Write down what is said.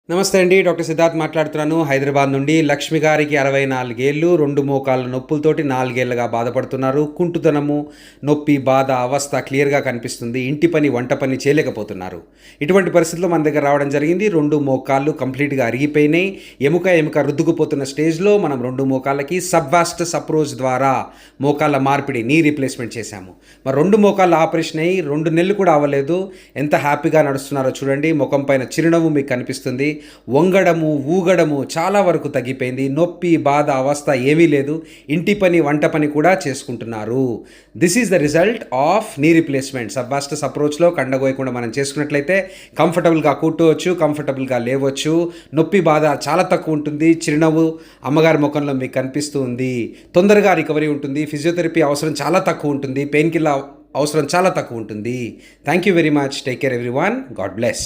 నమస్తే అండి. డాక్టర్ సిద్ధార్థ్ మాట్లాడుతున్నాను హైదరాబాద్ నుండి. లక్ష్మి గారికి 64 ఏళ్ళు, 2 మోకాళ్ళ నొప్పులతోటి 4 ఏళ్లుగా బాధపడుతున్నారు. కుంటుతనము, నొప్పి, బాధ, అవస్థ క్లియర్‌గా కనిపిస్తుంది. ఇంటి పని, వంట పని చేయలేకపోతున్నారు. ఇటువంటి పరిస్థితిలో మన దగ్గర రావడం జరిగింది. 2 మోకాళ్ళు కంప్లీట్‌గా అరిగిపోయినాయి. ఎముక రుద్దుకుపోతున్న స్టేజ్‌లో మనం 2 మోకాళ్ళకి సబ్వాస్టస్ అప్రోచ్ ద్వారా మోకాళ్ళ మార్పిడి, నీ రీప్లేస్‌మెంట్ చేశాము. మరి 2 మోకాళ్ళ ఆపరేషన్ అయ్యి 2 నెలలు కూడా అవ్వలేదు. ఎంత హ్యాపీగా నడుస్తున్నారో చూడండి. ముఖం పైన చిరునవ్వు మీకు కనిపిస్తుంది. వంగడము, ఊగడము చాలా వరకు తగ్గిపోయింది. నొప్పి, బాధ, అవస్థ ఏమీ లేదు. ఇంటి పని, వంట పని కూడా చేసుకుంటున్నారు. This is the result of knee replacement. Subvastus అప్రోచ్లో కండగోయకుండా మనం చేసుకున్నట్లయితే కంఫర్టబుల్గా కూర్చోవచ్చు, కంఫర్టబుల్గా లేవచ్చు. నొప్పి, బాధ చాలా తక్కువ ఉంటుంది. చిరునవ్వు అమ్మగారి ముఖంలో మీకు కనిపిస్తూ ఉంది. తొందరగా రికవరీ ఉంటుంది. ఫిజియోథెరపీ అవసరం చాలా తక్కువ ఉంటుంది. పెయిన్ కిల్లర్ అవసరం చాలా తక్కువ ఉంటుంది. Thank you very much. Take care everyone. God bless.